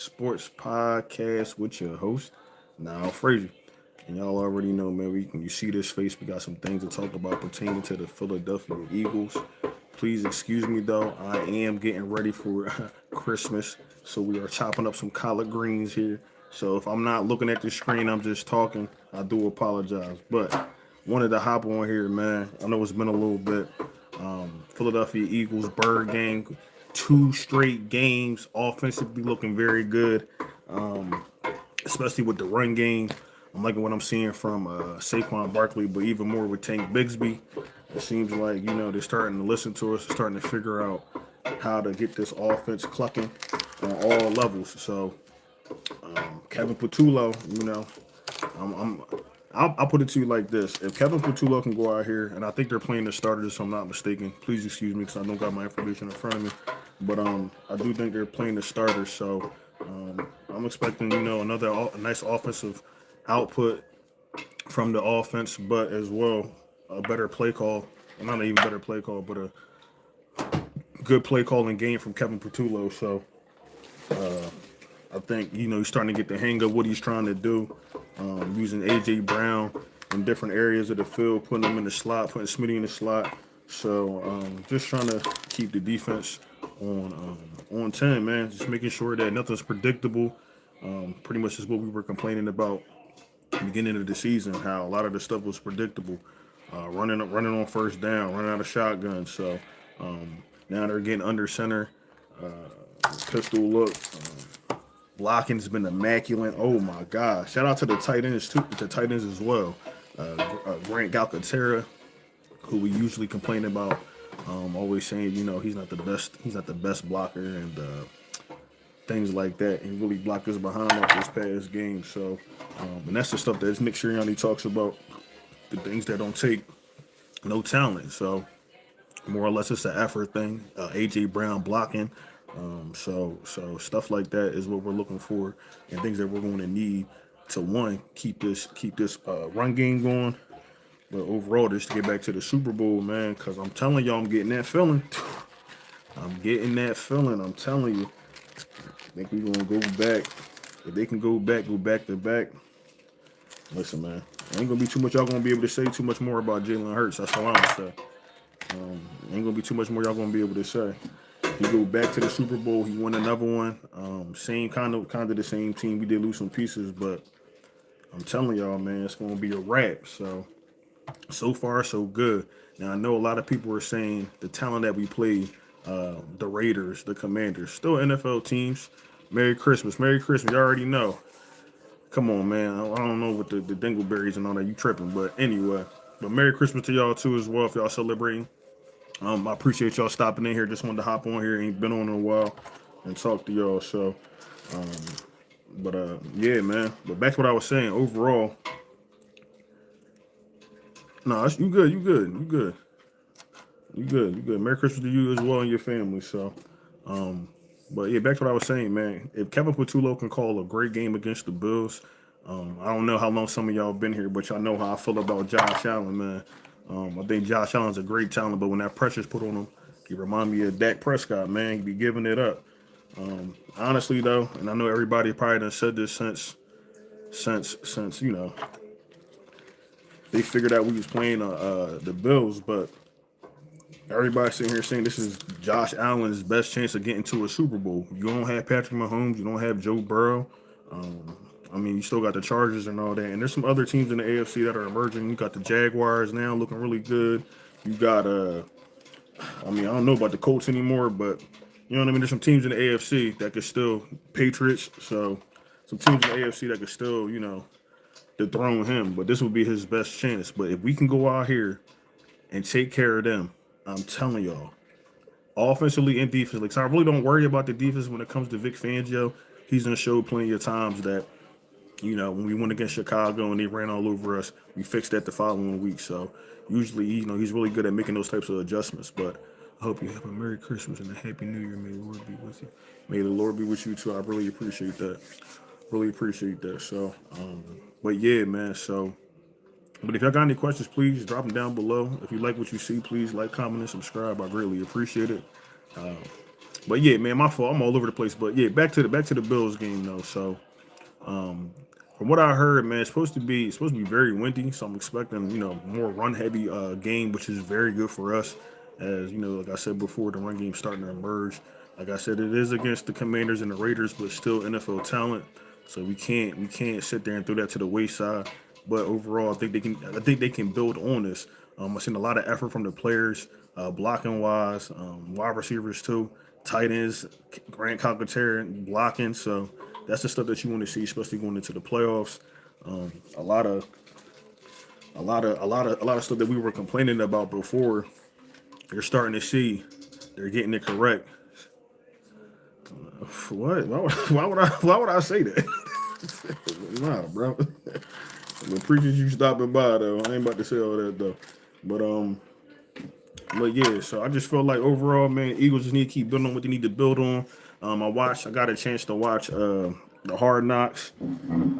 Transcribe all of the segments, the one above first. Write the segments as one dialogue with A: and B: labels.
A: Sports Podcast with your host, Niall Frazier. And y'all already know, man, when you see this face, we got some things to talk about pertaining to the Philadelphia Eagles. Please excuse me, though. I am getting ready for Christmas, so we are chopping up some collard greens here. So if I'm not looking at the screen, I'm just talking. I do apologize. But wanted to hop on here, man. I know it's been a little bit. Philadelphia Eagles bird game, two straight games, offensively looking very good, especially with the run game. I'm liking what I'm seeing from Saquon Barkley, but even more with Tank Bigsby. It seems like they're starting to listen to us, starting to figure out how to get this offense clucking on all levels. So Kevin Patullo, I'm I'll put it to you like this: if Kevin Patullo can go out here, and I think they're playing the starters, if I'm not mistaken. Please excuse me because I don't got my information in front of me, but I do think they're playing the starters. So I'm expecting another a nice offensive output from the offense, but as well a better play call. Not an even better play call, but a good play calling game from Kevin Patullo. So I think he's starting to get the hang of what he's trying to do, using AJ Brown in different areas of the field, putting him in the slot, putting Smitty in the slot. So just trying to keep the defense on 10, man. Just making sure that nothing's predictable. Pretty much is what we were complaining about at the beginning of the season, how a lot of the stuff was predictable. Running on first down, running out of shotgun. So now they're getting under center, pistol look. Blocking's been immaculate. Oh my God! Shout out to the tight ends too, the tight ends as well. Grant Calcaterra, who we usually complain about, always saying he's not the best. He's not the best blocker and things like that. He really blocked us behind off this past game. So, and that's the stuff that Nick Sirianni talks about. The things that don't take no talent. So more or less it's an effort thing. AJ Brown blocking. So stuff like that is what we're looking for, and things that we're going to need to one keep this run game going, but overall just to get back to the Super Bowl, man. Because I'm telling y'all, I'm getting that feeling. I'm getting that feeling. I'm telling you. I think we're gonna go back. If they can go back to back. Listen, man, ain't gonna be too much y'all gonna be able to say too much more about Jalen Hurts. That's all I'm gonna say. Ain't gonna be too much more y'all gonna be able to say. He go back to the Super Bowl. He won another one. Same kind of the same team. We did lose some pieces, but I'm telling y'all, man, it's gonna be a wrap. So far so good. Now I know a lot of people are saying the talent that we played, the Raiders, the Commanders, still NFL teams. Merry Christmas, Merry Christmas. You already know. Come on, man. I don't know what the dingleberries and all that. You tripping, but anyway. But Merry Christmas to y'all too as well if y'all celebrating. I appreciate y'all stopping in here. Just wanted to hop on here. Ain't been on in a while and talk to y'all. So, but yeah, man. But back to what I was saying. Overall, no, you good. You good. You good. You good. You good. Merry Christmas to you as well and your family. So, but yeah, back to what I was saying, man. If Kevin Patullo can call a great game against the Bills, I don't know how long some of y'all been here, but y'all know how I feel about Josh Allen, man. I think Josh Allen's a great talent, but when that pressure's put on him, he remind me of Dak Prescott, man. He be giving it up. Honestly, though, and I know everybody probably done said this since they figured out we was playing the Bills, but everybody sitting here saying this is Josh Allen's best chance of getting to a Super Bowl. You don't have Patrick Mahomes, you don't have Joe Burrow. I mean, you still got the Chargers and all that, and there's some other teams in the AFC that are emerging. You got the Jaguars now looking really good. You got I mean, I don't know about the Colts anymore, but you know what I mean. There's some teams in the AFC that could still Patriots. So some teams in the AFC that could still dethrone him. But this would be his best chance. But if we can go out here and take care of them, I'm telling y'all, offensively and defensively. So I really don't worry about the defense when it comes to Vic Fangio. He's gonna show plenty of times that when we went against Chicago and they ran all over us, we fixed that the following week. So usually, he's really good at making those types of adjustments. But I hope you have a Merry Christmas and a Happy New Year. May the Lord be with you. May the Lord be with you too. I really appreciate that. Really appreciate that. So, but yeah, man. So, but if y'all got any questions, please drop them down below. If you like what you see, please like, comment, and subscribe. I greatly appreciate it. But yeah, man, my fault. I'm all over the place. But yeah, back to the Bills game though. So from what I heard, man, it's supposed to be very windy. So I'm expecting more run heavy game, which is very good for us. As like I said before, the run game starting to emerge. Like I said, it is against the Commanders and the Raiders, but still NFL talent. So we can't sit there and throw that to the wayside. But overall, I think they can build on this. I've seen a lot of effort from the players, blocking wise, wide receivers too, tight ends, Grant Calcaterra blocking. So that's the stuff that you want to see, especially going into the playoffs. A lot of a lot of stuff that we were complaining about before. You're starting to see they're getting it correct. What? Why would I say that? Nah, bro. The appreciate you stopping by though. I ain't about to say all that though. But but yeah, so I just feel like overall, man, Eagles just need to keep building on what they need to build on. I got a chance to watch the Hard Knocks.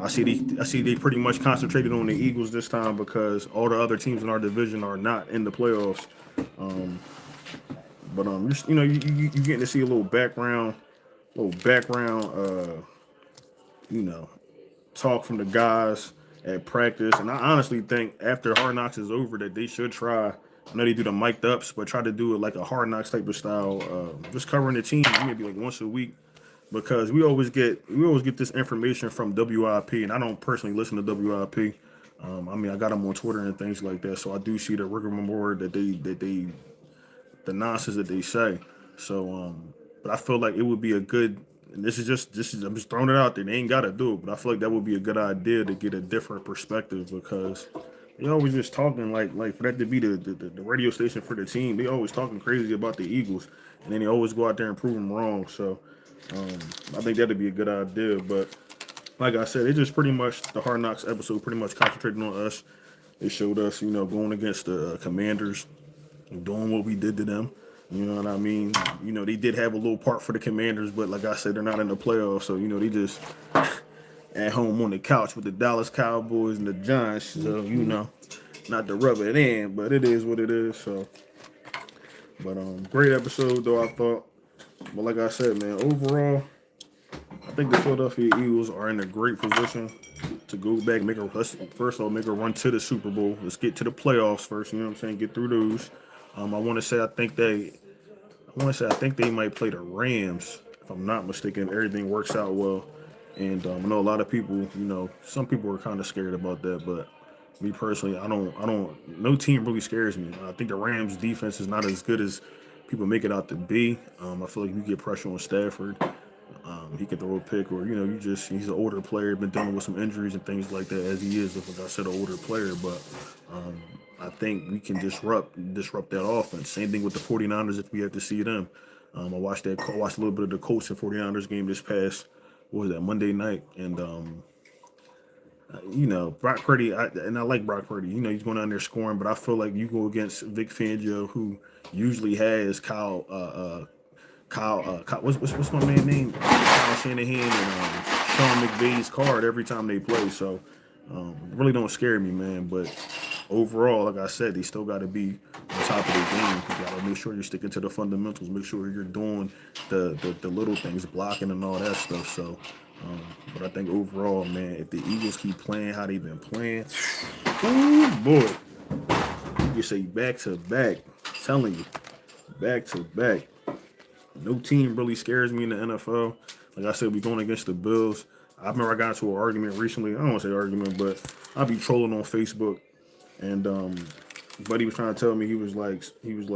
A: I see they pretty much concentrated on the Eagles this time because all the other teams in our division are not in the playoffs. But just you getting to see a little background, you know, talk from the guys at practice. And I honestly think after Hard Knocks is over that they should try. I know they do the mic'd ups, but try to do it like a Hard Knocks type of style. Just covering the team maybe like once a week because we always get this information from WIP, and I don't personally listen to WIP. I mean, I got them on Twitter and things like that, so I do see the rigmarole that they the nonsense that they say. So, but I feel like it would be a good. And this is I'm just throwing it out there. They ain't got to do it, but I feel like that would be a good idea to get a different perspective because they always just talking like for that to be the radio station for the team. They always talking crazy about the Eagles, and then they always go out there and prove them wrong. So I think that'd be a good idea. But like I said, it just pretty much the Hard Knocks episode pretty much concentrated on us. They showed us, going against the Commanders, doing what we did to them. You know what I mean? They did have a little part for the Commanders, but like I said, they're not in the playoffs, so they just at home on the couch with the Dallas Cowboys and the Giants. So not to rub it in, but it is what it is. So, but great episode though I thought. But like I said, man, overall, I think the Philadelphia Eagles are in a great position to go back, let's first of all make a run to the Super Bowl. Let's get to the playoffs first. You know what I'm saying? Get through those. I think they might play the Rams if I'm not mistaken. Everything works out well, and I know a lot of people. Some people are kind of scared about that, but me personally, I don't. No team really scares me. I think the Rams defense is not as good as people make it out to be. I feel like you get pressure on Stafford. He could throw a pick, or he's an older player, been dealing with some injuries and things like that, as he is, like I said, an older player. But I think we can disrupt that offense. Same thing with the 49ers if we have to see them. I watched a little bit of the Colts and 49ers game this past, what was that, Monday night, and Brock Purdy, and I like Brock Purdy. He's going down there scoring, but I feel like you go against Vic Fangio, who usually has what's my man name? Kyle Shanahan and Sean McVay's card every time they play. So really don't scare me, man. But overall, like I said, they still got to be on top of the game. You got to make sure you're sticking to the fundamentals. Make sure you're doing the little things, blocking and all that stuff. So, but I think overall, man, if the Eagles keep playing how they've been playing, oh boy, you say back to back. I'm telling you, back to back. No team really scares me in the NFL. Like I said, we going against the Bills. I remember I got into an argument recently. I don't want to say argument, but I'll be trolling on Facebook, and buddy was trying to tell me so he was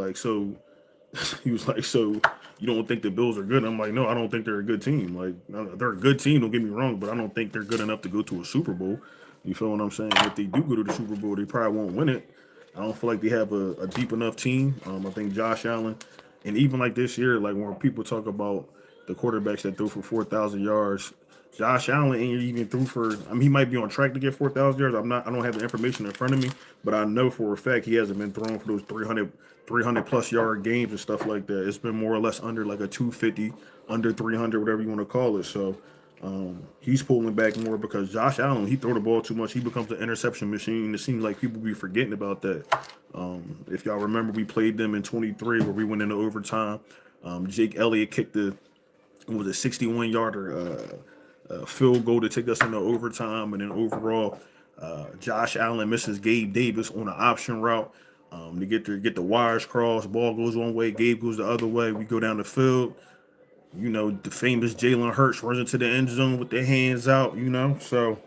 A: like, so you don't think the Bills are good? I'm like, no, I don't think they're a good team. Like, they're a good team. Don't get me wrong, but I don't think they're good enough to go to a Super Bowl. You feel what I'm saying? If they do go to the Super Bowl, they probably won't win it. I don't feel like they have a deep enough team. I think Josh Allen, and even like this year, like when people talk about the quarterbacks that threw for 4,000 yards, Josh Allen ain't even threw for. I mean, he might be on track to get 4,000 yards. I don't have the information in front of me, but I know for a fact he hasn't been thrown for those 300 plus yard games and stuff like that. It's been more or less under like a 250, under 300, whatever you want to call it. So he's pulling back more because Josh Allen, he throw the ball too much. He becomes an interception machine. It seems like people be forgetting about that. If y'all remember, we played them in 23 where we went into overtime. Jake Elliott kicked the, what was it, 61-yarder field goal to take us into overtime, and then overall, Josh Allen misses Gabe Davis on an option route. To get the wires crossed, ball goes one way, Gabe goes the other way. We go down the field. The famous Jalen Hurts runs into the end zone with their hands out. So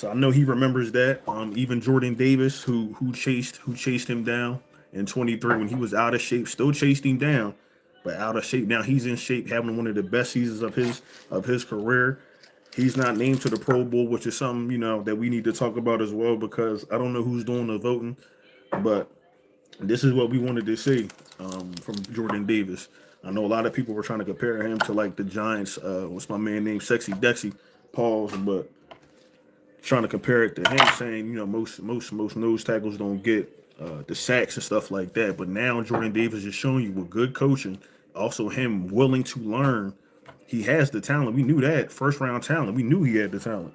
A: I know he remembers that. Even Jordan Davis, who chased him down in 23 when he was out of shape, still chased him down, but out of shape. Now he's in shape, having one of the best seasons of his career. He's not named to the Pro Bowl, which is something that we need to talk about as well, because I don't know who's doing the voting, but this is what we wanted to see from Jordan Davis. I know a lot of people were trying to compare him to like the Giants. What's my man named Sexy Dexy? Pause, but trying to compare it to him, saying most nose tackles don't get the sacks and stuff like that. But now Jordan Davis is showing you with good coaching, also him willing to learn. He has the talent. We knew that, first round talent. We knew he had the talent.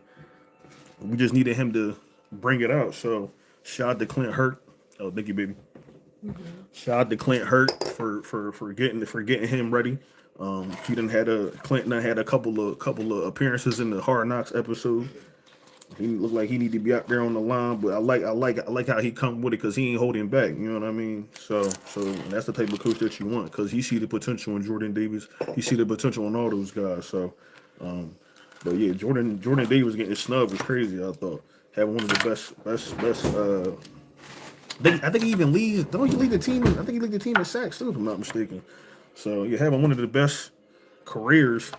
A: We just needed him to bring it out. So shout out to Clint Hurt. Oh, thank you, baby. Shout out to Clint Hurt for getting him ready. Clint done had a couple of appearances in the Hard Knocks episode. He looked like he need to be out there on the line, but I like how he come with it, because he ain't holding back. You know what I mean? So that's the type of coach that you want, because he see the potential in Jordan Davis. He see the potential in all those guys. So, but yeah, Jordan Davis getting snubbed was crazy. I thought having one of the best. I think he even leads. Don't he lead the team? I think he lead the team in sacks too, if I'm not mistaken. So you're having one of the best careers,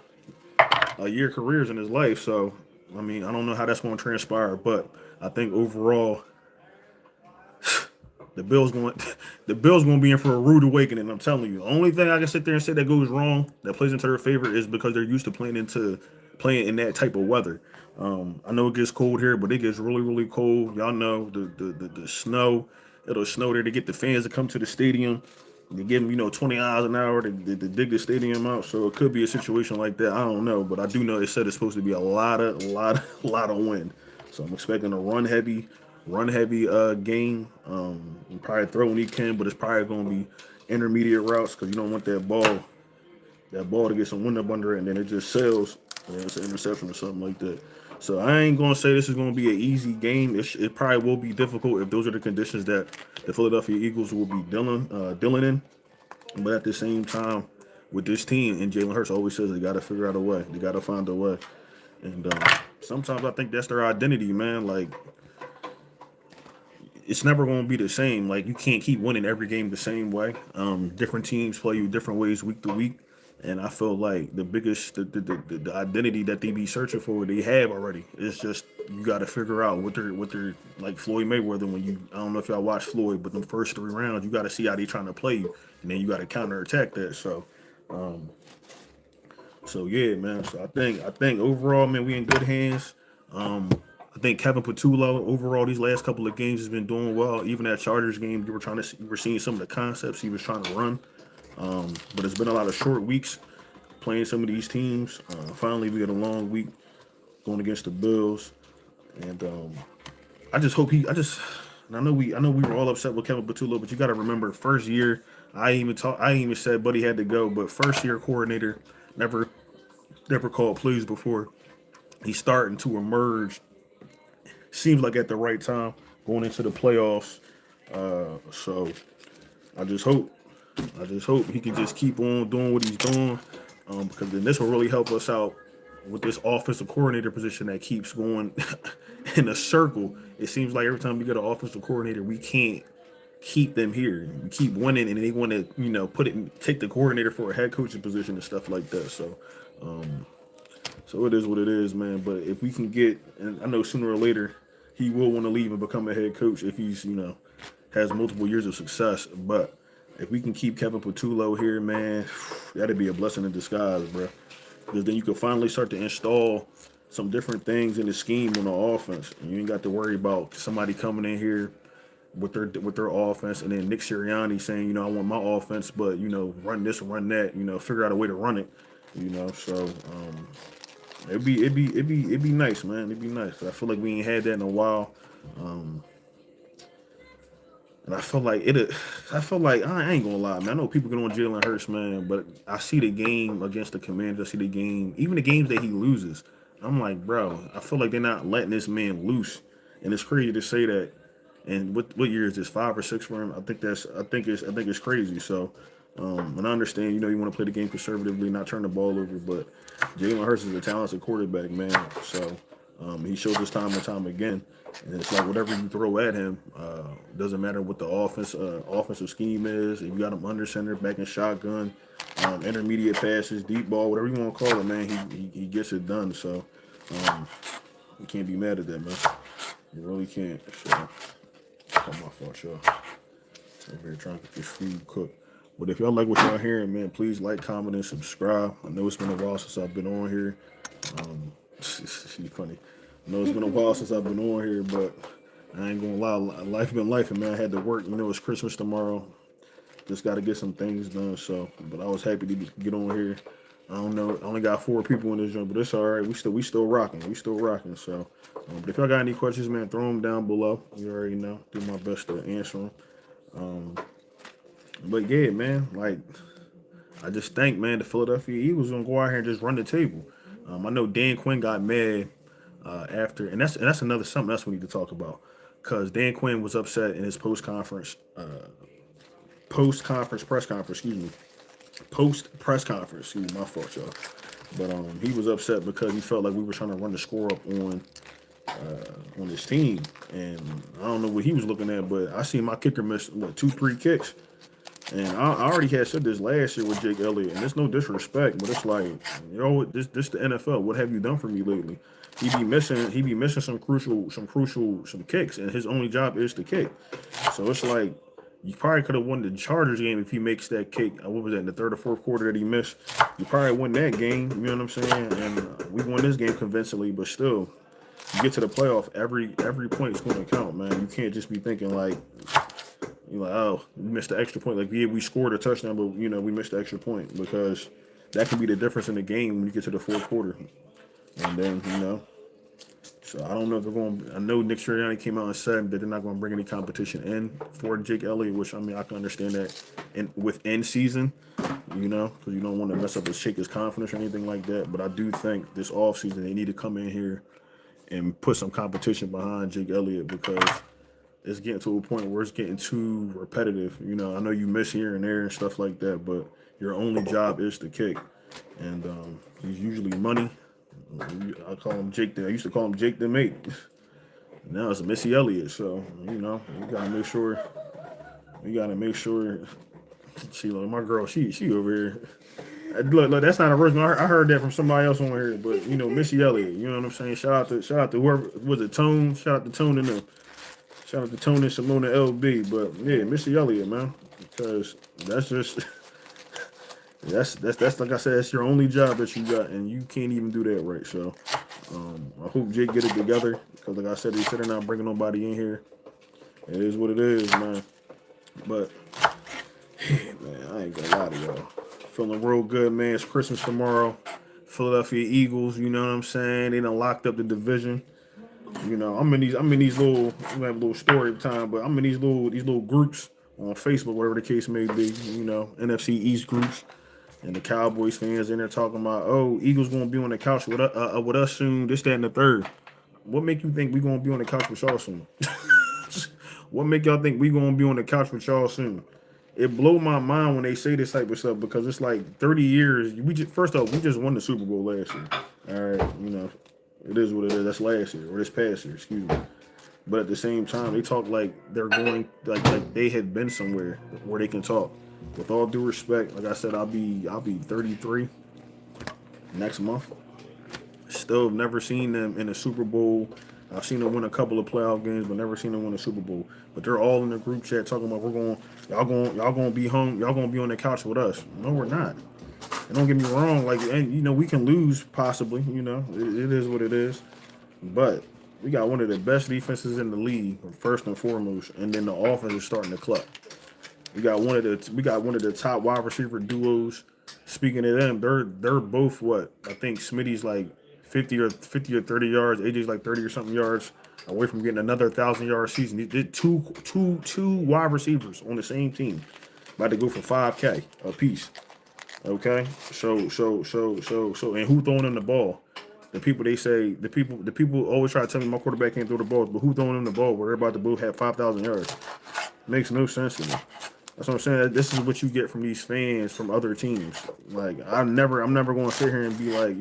A: year careers in his life. So I mean, I don't know how that's going to transpire, but I think overall, the Bills going to be in for a rude awakening. I'm telling you. The only thing I can sit there and say that goes wrong, that plays into their favor, is because they're used to playing in that type of weather. I know it gets cold here, but it gets really, really cold. Y'all know the snow. It'll snow there to get the fans to come to the stadium. They give them, 20 miles an hour to dig the stadium out. So it could be a situation like that. I don't know, but I do know they said it's supposed to be a lot of wind. So I'm expecting a run heavy game. And probably throw when he can, but it's probably going to be intermediate routes, because you don't want that ball to get some wind up under it and then it just sails. It's an interception or something like that. So I ain't gonna say this is gonna be an easy game. It probably will be difficult if those are the conditions that the Philadelphia Eagles will be dealing in. But at the same time, with this team, and Jalen Hurts always says they got to figure out a way. They got to find a way. And sometimes I think that's their identity, man. Like, it's never going to be the same. Like, you can't keep winning every game the same way. Different teams play you different ways week to week. And I feel like the biggest, the identity that they be searching for, they have already. It's just, you got to figure out what they're like Floyd Mayweather. I don't know if y'all watch Floyd, but the first 3 rounds, you got to see how they trying to play you, and then you got to counterattack that. So yeah, man. So I think overall, man, we in good hands. I think Kevin Patullo overall these last couple of games has been doing well. Even that Chargers game, you were seeing some of the concepts he was trying to run. But it's been a lot of short weeks playing some of these teams. Finally, we had a long week going against the Bills, and I just hope I know we were all upset with Kevin Patullo, but you got to remember, first year, I even said Buddy had to go, but first year coordinator never called plays before. He's starting to emerge. Seems like at the right time going into the playoffs. So I just hope he can just keep on doing what he's doing, because then this will really help us out with this offensive coordinator position that keeps going in a circle. It seems like every time we get an offensive coordinator, we can't keep them here. We keep winning, and they want to, take the coordinator for a head coaching position and stuff like that. So it is what it is, man. But if we can get, and I know sooner or later he will want to leave and become a head coach if he's, has multiple years of success. But if we can keep Kevin Patullo here, man, that'd be a blessing in disguise, bro. Because then you can finally start to install some different things in the scheme on the offense, and you ain't got to worry about somebody coming in here with their offense, and then Nick Sirianni saying, I want my offense, but run this, run that, figure out a way to run it, So it'd be nice, man. It'd be nice. I feel like we ain't had that in a while. And I feel like it. I feel like I ain't gonna lie, man. I know people get on Jalen Hurts, man, but I see the game against the Commanders. I see the game, even the games that he loses. I'm like, bro, I feel like they're not letting this man loose, and it's crazy to say that. And what year is this? 5 or 6 for him? I think it's crazy. So, and I understand, you want to play the game conservatively, not turn the ball over, but Jalen Hurts is a talented quarterback, man. So, he shows this time and time again. And it's like whatever you throw at him, doesn't matter what the offensive scheme is. If you got him under center, back in shotgun, intermediate passes, deep ball, whatever you want to call it, man, he gets it done. So you can't be mad at that, man. You really can't. So, it's not my fault, y'all. Over here trying to get this food cooked. But if y'all like what y'all hearing, man, please like, comment, and subscribe. I know it's been a while since I've been on here. She's funny. I know it's been a while since I've been on here, but I ain't gonna lie, life been life, and man, I had to work. It's Christmas tomorrow. Just got to get some things done. So, but I was happy to get on here. I don't know. I only got 4 people in this joint, but it's all right. We still rocking. We still rocking. So, but if y'all got any questions, man, throw them down below. You already know. Do my best to answer them. But yeah, man, like I just think, man, the Philadelphia Eagles gonna go out here and just run the table. I know Dan Quinn got mad after, and that's another something else we need to talk about, because Dan Quinn was upset in his post conference press conference. Excuse me, post press conference. Excuse me, my fault, y'all. But he was upset because he felt like we were trying to run the score up on his team, and I don't know what he was looking at, but I seen my kicker miss 2-3 kicks. And I already had said this last year with Jake Elliott, and it's no disrespect, but it's like, this the NFL. What have you done for me lately? He be missing some crucial kicks, and his only job is to kick. So it's like you probably could have won the Chargers game if he makes that kick. What was that, in the third or fourth quarter that he missed? You probably won that game. You know what I'm saying? And we won this game convincingly, but still, you get to the playoff, every point is going to count, man. You can't just be thinking like. You're like, oh, we missed the extra point. Like, yeah, we scored a touchdown, but, we missed the extra point, because that can be the difference in the game when you get to the fourth quarter. And then, so I don't know if they're going to, I know Nick Sirianni came out and said that they're not going to bring any competition in for Jake Elliott, which, I can understand that within season, because you don't want to mess up his shake his confidence or anything like that. But I do think this offseason they need to come in here and put some competition behind Jake Elliott, because it's getting to a point where it's getting too repetitive. I know you miss here and there and stuff like that, but your only job is to kick. And he's usually money. I call him Jake. I used to call him Jake the Mate. Now it's Missy Elliott. So you gotta make sure. You gotta make sure. See, like my girl, she over here. Look, that's not original. I heard that from somebody else on here, but Missy Elliott. You know what I'm saying? Shout out to whoever was it, Tone. Shout out to Tone and them. Shout out to Tony, Simona, LB, but yeah, Missy Elliott, man, because that's just that's like I said, that's your only job that you got, and you can't even do that right. So I hope Jake get it together, because like I said, they said they're not bringing nobody in here. It is what it is, man. But man, I ain't gonna lie to y'all. Feeling real good, man. It's Christmas tomorrow. Philadelphia Eagles, you know what I'm saying? They done locked up the division. I'm in these little, we have a little story time, but I'm in these little groups on Facebook, whatever the case may be, NFC East groups, and the Cowboys fans in there talking about, oh, Eagles gonna be on the couch with us soon, this, that, and the third. What make you think we gonna be on the couch with y'all soon? What make y'all think we gonna be on the couch with y'all soon? It blow my mind when they say this type of stuff, because it's like 30 years. First off, we just won the Super Bowl last year. All right, it is what it is. That's last year, or this past year, excuse me. But at the same time, they talk like they're going, like they had been somewhere where they can talk. With all due respect, like I said, I'll be 33 next month. Still never seen them in a Super Bowl. I've seen them win a couple of playoff games, but never seen them win a Super Bowl. But they're all in the group chat talking about y'all gonna be home, y'all gonna be on the couch with us. No, we're not. And don't get me wrong, and we can lose possibly. It is what it is. But we got one of the best defenses in the league, first and foremost, and then the offense is starting to cluck. We got one of the top wide receiver duos. Speaking of them, they're both what I think Smitty's like 50 or 30 yards, AJ's like 30 or something yards away from getting another 1,000-yard season. He did two wide receivers on the same team, about to go for 5K a piece. Okay, and who throwing them the ball? The people the people always try to tell me my quarterback can't throw the ball, but who throwing them the ball where they're about to both have 5,000 yards? Makes no sense to me. That's what I'm saying. This is what you get from these fans from other teams. Like I'm never going to sit here and be like,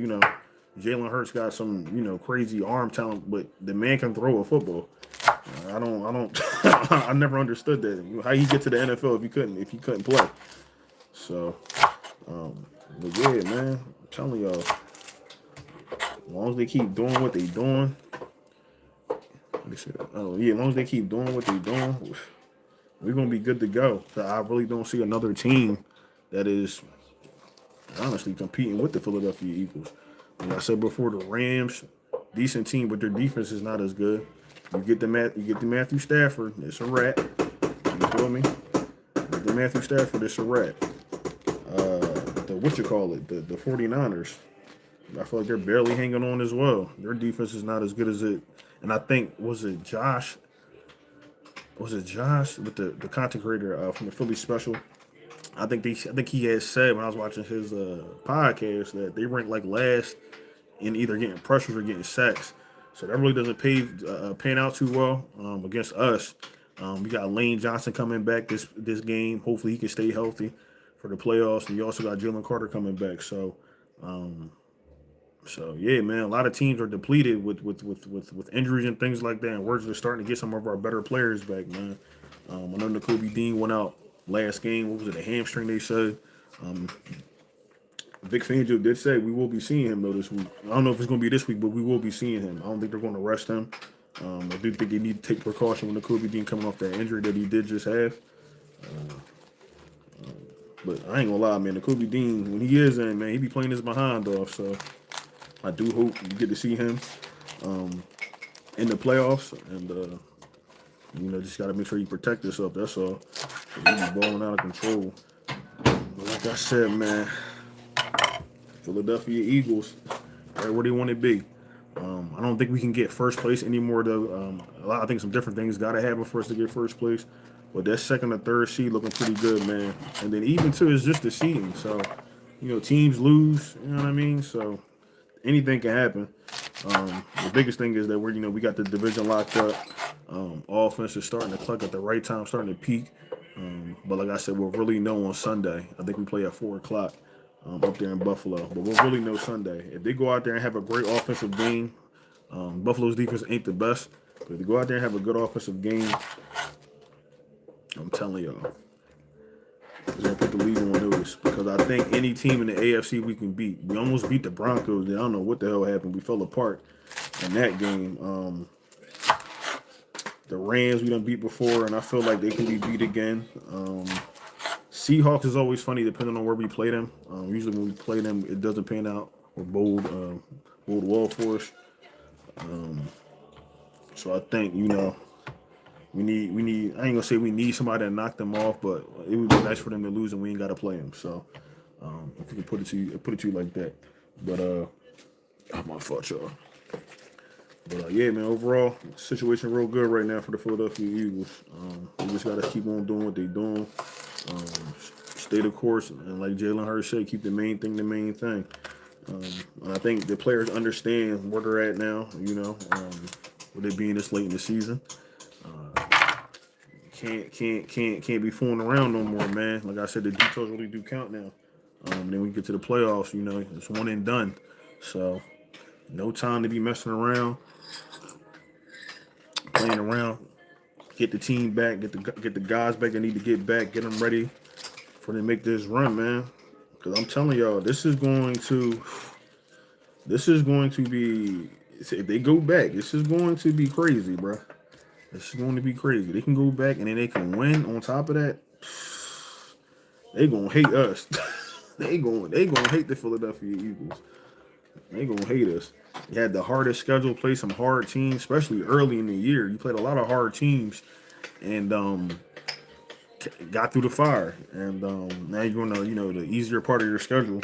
A: Jalen Hurts got some, crazy arm talent, but the man can throw a football. I don't, I never understood that. How he get to the NFL if he couldn't play? So, but yeah, man, I'm telling y'all, as long as they keep doing what they doing, as long as they keep doing what they doing, we're gonna be good to go. So I really don't see another team that is honestly competing with the Philadelphia Eagles. Like I said before, the Rams, decent team, but their defense is not as good. You get the Matthew Stafford, it's a wrap. You feel me? Get the Matthew Stafford, it's a wrap. The 49ers. I feel like they're barely hanging on as well. Their defense is not as good as it. And I think was it Josh with the content creator from the Philly special? I think he had said when I was watching his podcast that they rank like last in either getting pressures or getting sacks. So that really doesn't pan out too well against us. We got Lane Johnson coming back this game. Hopefully he can stay healthy for the playoffs. And you also got Jalen Carter coming back. So yeah, man, a lot of teams are depleted with injuries and things like that. And we're just starting to get some of our better players back, man. I know Nakobe Dean went out last game. What was it, a hamstring, they said? Vic Fangio did say we will be seeing him, though, this week. I don't know if it's going to be this week, but we will be seeing him. I don't think they're going to rest him. I do think they need to take precaution with Nakobe Dean coming off that injury that he did just have. But I ain't going to lie, man. Nakobe Dean, when he is in, man, he be playing his behind off. So I do hope you get to see him in the playoffs. And, just got to make sure you protect yourself. That's all. He be balling out of control. But like I said, man, Philadelphia Eagles, right where they want to be. I don't think we can get first place anymore, though. I think some different things got to happen for us to get first place. But that second or third seed looking pretty good, man. And then even too, it's just the seeding. So, teams lose. You know what I mean? So anything can happen. The biggest thing is that we got the division locked up. Offense is starting to click at the right time, starting to peak. But like I said, we'll really know on Sunday. I think we play at 4:00 up there in Buffalo. But we'll really know Sunday. If they go out there and have a great offensive game, Buffalo's defense ain't the best. But if they go out there and have a good offensive game, I'm telling y'all, it's going to put the league on notice. Because I think any team in the AFC we can beat. We almost beat the Broncos. I don't know what the hell happened. We fell apart in that game. The Rams we done beat before, and I feel like they can be beat again. Seahawks is always funny depending on where we play them. Usually when we play them, it doesn't pan out or bold well for us. So I think, we need. I ain't gonna say we need somebody to knock them off, but it would be nice for them to lose and we ain't gotta play them. So if you can put it to you like that. But my fault, y'all. But yeah, man, overall, situation real good right now for the Philadelphia Eagles. They just got to keep on doing what they're doing. Stay the course. And like Jalen Hurts said, keep the main thing the main thing. And I think the players understand where they're at now, with it being this late in the season. Can't be fooling around no more, man. Like I said, the details really do count now. Then we get to the playoffs, it's one and done. So no time to be messing around. Playing around, get the team back, get the guys back that need to get back, get them ready for them to make this run, man. Because I'm telling y'all, this is going to be, if they go back, this is going to be crazy, bro. This is going to be crazy. They can go back and then they can win. On top of that, they gonna hate us. they gonna hate the Philadelphia Eagles. They gonna hate us. You had the hardest schedule, played some hard teams, especially early in the year. You played a lot of hard teams, and got through the fire. And now you're going to, the easier part of your schedule.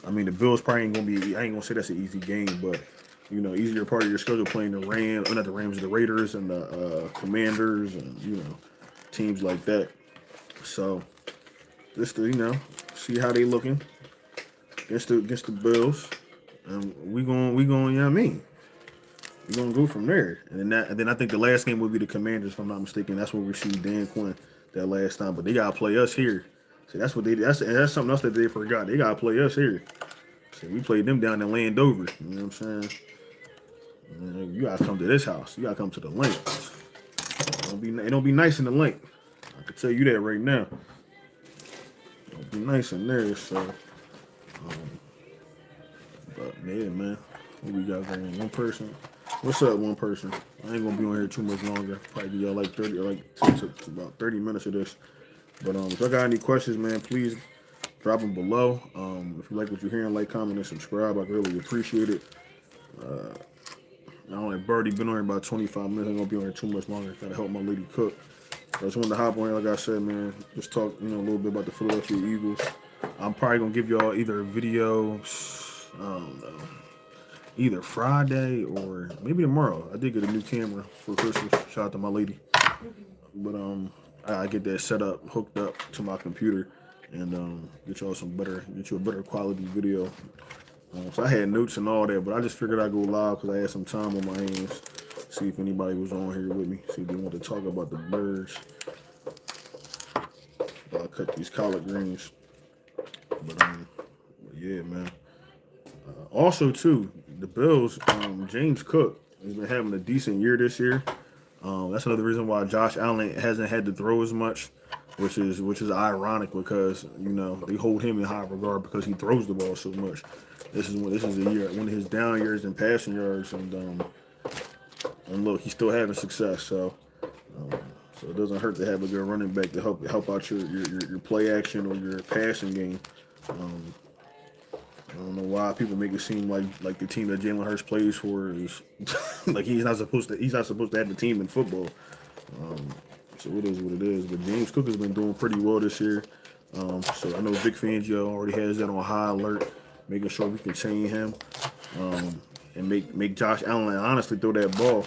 A: I mean, the Bills probably ain't gonna be. I ain't gonna say that's an easy game, but easier part of your schedule playing the Rams, or not the Rams, the Raiders and the Commanders, and teams like that. So just to see how they looking against the Bills, and we going. You know what I mean? We gonna go from there, and then I think the last game will be the Commanders, if I'm not mistaken. That's where we see Dan Quinn that last time, but they gotta play us here. See, that's what that's something else that they forgot. They gotta play us here. See, we played them down in Landover. You know what I'm saying? You gotta come to this house. You gotta come to the link. It don't be nice in the link. I can tell you that right now. It'll be nice in there. So, but yeah, man, what we got going? One person. What's up, one person? I ain't gonna be on here too much longer. Probably give y'all like 30 or like to about 30 minutes of this. But if y'all got any questions, man, please drop them below. If you like what you're hearing, like, comment, and subscribe. I really appreciate it. I only Birdie been on here about 25 minutes. I ain't gonna be on here too much longer. Gotta help my lady cook. I just wanted to hop on here, like I said, man. Just talk, a little bit about the Philadelphia Eagles. I'm probably gonna give y'all either a video, I don't know, either Friday or maybe tomorrow. I did get a new camera for Christmas. Shout out to my lady. But I get that set up, hooked up to my computer, and get you a better quality video. So I had notes and all that, but I just figured I'd go live because I had some time on my hands. See if anybody was on here with me. See if they want to talk about the birds. I'll cut these collard greens. But yeah, man. Also, too, the Bills, James Cook has been having a decent year this year. That's another reason why Josh Allen hasn't had to throw as much, which is ironic because they hold him in high regard because he throws the ball so much. This is a year, one of his down years in passing yards, and look, he's still having success. So it doesn't hurt to have a good running back to help out your play action or your passing game. I don't know why people make it seem like the team that Jalen Hurts plays for is like he's not supposed to have the team in football. So it is what it is. But James Cook has been doing pretty well this year. So I know Vic Fangio already has that on high alert, making sure we can chain him and make Josh Allen honestly throw that ball.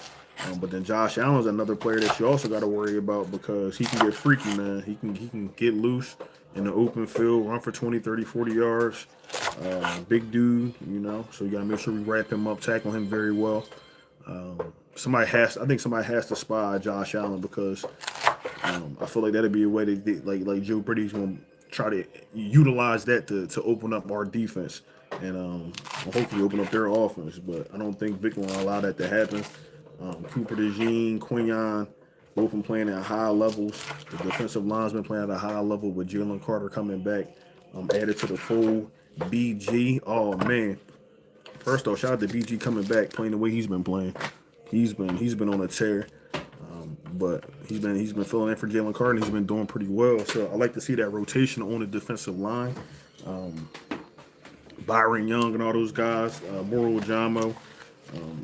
A: But then Josh Allen's another player that you also got to worry about because he can get freaky, man. He can get loose in the open field, run for 20, 30, 40 yards. Big dude, so you got to make sure we wrap him up, tackle him very well. I think somebody has to spy Josh Allen because I feel like that'd be a way that like Joe Brady's going to try to utilize that to open up our defense and hopefully open up their offense. But I don't think Vic will allow that to happen. Cooper DeJean, Quinyon, both of them playing at high levels. The defensive line's been playing at a high level with Jalen Carter coming back, added to the fold. BG, oh man. First off, shout out to BG coming back, playing the way he's been playing. He's been on a tear, but he's been filling in for Jalen Carter. And he's been doing pretty well. So I like to see that rotation on the defensive line. Byron Young and all those guys, Moro Jamo.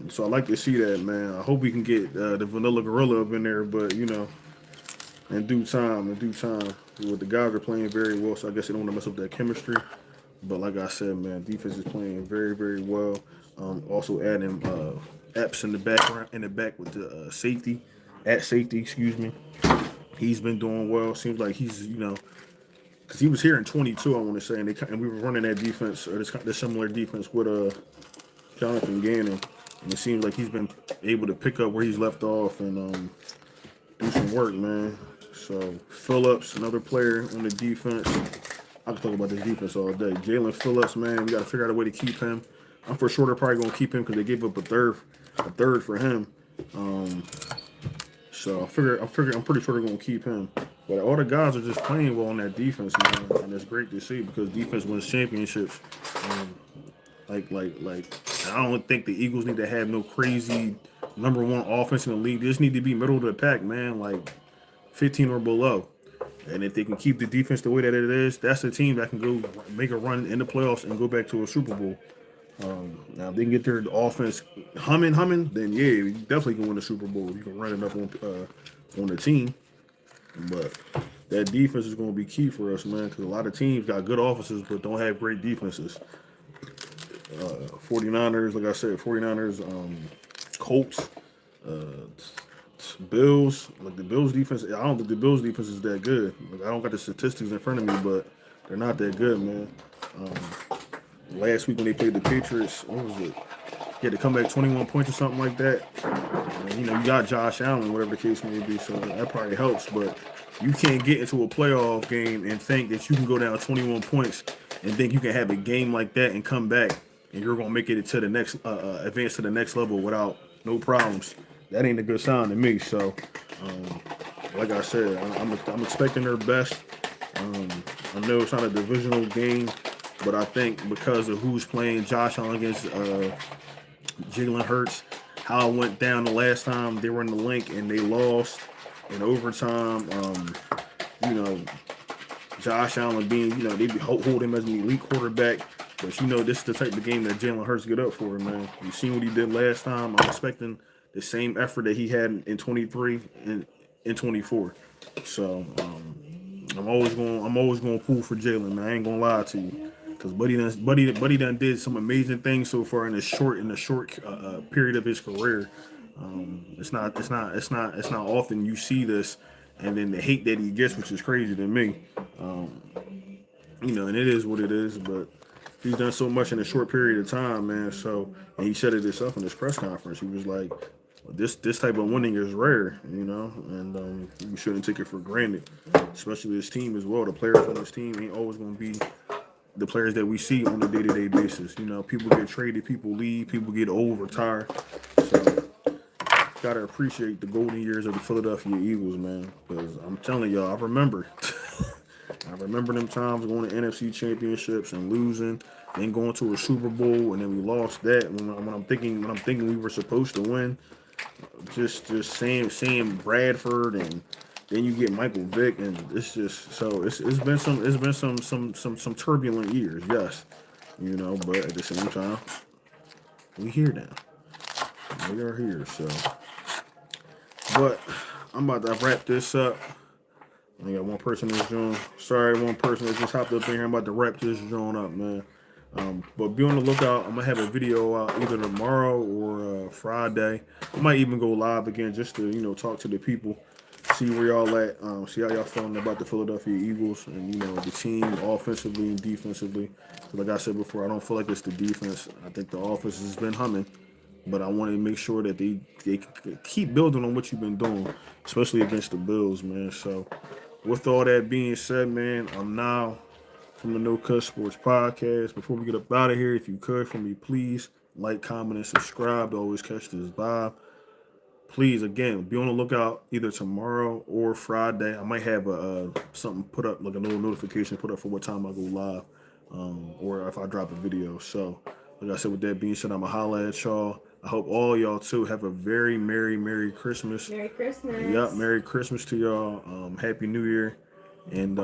A: So I like to see that, man. I hope we can get the Vanilla Gorilla up in there, but in due time. The guys are playing very well, so I guess they don't want to mess up that chemistry. But like I said, man, defense is playing very, very well. Also adding Epps in the back with the safety, excuse me. He's been doing well. Seems like he's, because he was here in 22, I want to say, and we were running that defense, or this similar defense with Jonathan Gannon. And it seems like he's been able to pick up where he's left off and do some work, man. So Phillips, another player on the defense. I can talk about this defense all day. Jalen Phillips, man, we got to figure out a way to keep him. I'm for sure they're probably going to keep him because they gave up a third for him. So I'm pretty sure they're going to keep him. But all the guys are just playing well on that defense, man, and it's great to see because defense wins championships. Like I don't think the Eagles need to have no crazy number one offense in the league. They just need to be middle of the pack, man, like 15 or below. And if they can keep the defense the way that it is, that's the team that can go make a run in the playoffs and go back to a Super Bowl. Now, if they can get their offense humming, then yeah, you definitely can win the Super Bowl. You can run enough on the team. But that defense is going to be key for us, man, because a lot of teams got good offenses but don't have great defenses. 49ers, like I said, 49ers, Colts, Bills. Like the Bills defense, I don't think the Bills defense is that good. Like, I don't got the statistics in front of me, but they're not that good, man. Last week when they played the Patriots, what was it? He had to come back 21 points or something like that. And, you got Josh Allen, whatever the case may be, so that probably helps. But you can't get into a playoff game and think that you can go down 21 points and think you can have a game like that and come back and you're gonna make it to the next advance to the next level without no problems. That ain't a good sign to me. So, like I said, I'm expecting their best. I know it's not a divisional game, but I think because of who's playing Josh Allen against Jalen Hurts, how it went down the last time they were in the link and they lost in overtime. You know, Josh Allen being, they hold him as an elite quarterback. But this is the type of game that Jalen Hurts get up for, man. You seen what he did last time. I'm expecting the same effort that he had in 23 and in 24. So I'm always going to pull for Jalen, man. I ain't gonna lie to you, because Buddy done did some amazing things so far in the short period of his career. It's not often you see this, and then the hate that he gets, which is crazy to me. And it is what it is, but he's done so much in a short period of time, man. So, and he said it himself in his press conference. He was like, this type of winning is rare, and you shouldn't take it for granted, especially his team as well. The players on his team ain't always going to be the players that we see on a day-to-day basis. People get traded, people leave, people get old, retire. So, gotta appreciate the golden years of the Philadelphia Eagles, man, because I'm telling y'all, I remember. I remember them times going to NFC championships and losing, then going to a Super Bowl, and then we lost that. When I'm thinking we were supposed to win, just seeing Bradford, and then you get Michael Vick, and it's just so it's been some turbulent years, yes, but at the same time, we here now. We are here, so. But I'm about to wrap this up. I got one person in this joint. Sorry, one person that just hopped up in here. I'm about to wrap this joint up, man. But be on the lookout. I'm gonna have a video out either tomorrow or Friday. I might even go live again just to talk to the people, see where y'all at, see how y'all feeling about the Philadelphia Eagles and the team offensively and defensively. Like I said before, I don't feel like it's the defense. I think the offense has been humming. But I want to make sure that they keep building on what you've been doing, especially against the Bills, man. So, with all that being said, man, I'm now from the No Cut Sports Podcast. Before we get up out of here, if you could, for me, please like, comment, and subscribe to always catch this vibe. Please, again, be on the lookout either tomorrow or Friday. I might have something put up, like a little notification put up for what time I go live, or if I drop a video. So, like I said, with that being said, I'm going to holla at y'all. I hope all y'all, too, have a very Merry Christmas.
B: Merry Christmas.
A: Yep, Merry Christmas to y'all. Happy New Year. And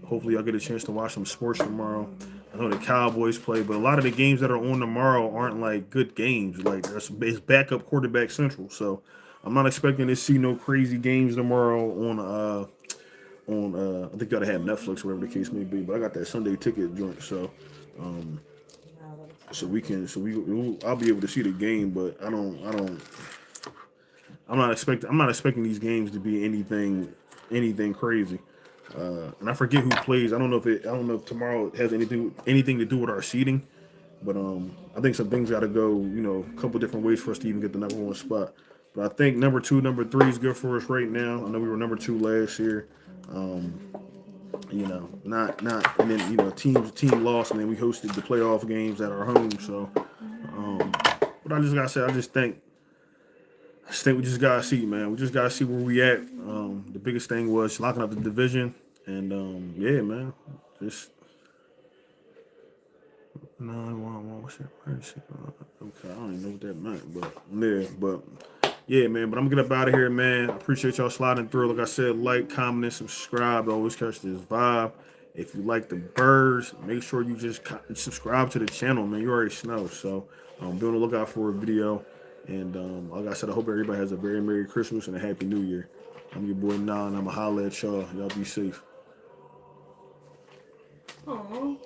A: hopefully y'all get a chance to watch some sports tomorrow. I know the Cowboys play, but a lot of the games that are on tomorrow aren't, like, good games. Like, it's backup quarterback central. So I'm not expecting to see no crazy games tomorrow on I think you gotta have Netflix, whatever the case may be. But I got that Sunday ticket joint, so I'll be able to see the game, but I'm not expecting these games to be anything crazy. And I forget who plays. I don't know if tomorrow has anything to do with our seeding, but I think some things got to go, a couple different ways for us to even get the number one spot. But I think number 2, number 3 is good for us right now. I know we were number 2 last year. Not, and then team lost, and then we hosted the playoff games at our home. So, but I just gotta say, I just think we just gotta see, man. We just gotta see where we at. The biggest thing was locking up the division, and yeah, man, just 911. What's that? Okay, I don't even know what that meant, but yeah, man. But I'm gonna get up out of here, man. I appreciate y'all sliding through. Like I said, like, comment, and subscribe. Always catch this vibe. If you like the birds, make sure you just subscribe to the channel, man. You already know. So be on the lookout for a video. And like I said, I hope everybody has a very Merry Christmas and a Happy New Year. I'm your boy Nah, and I'm going to holler at y'all. Y'all be safe.
B: Aww.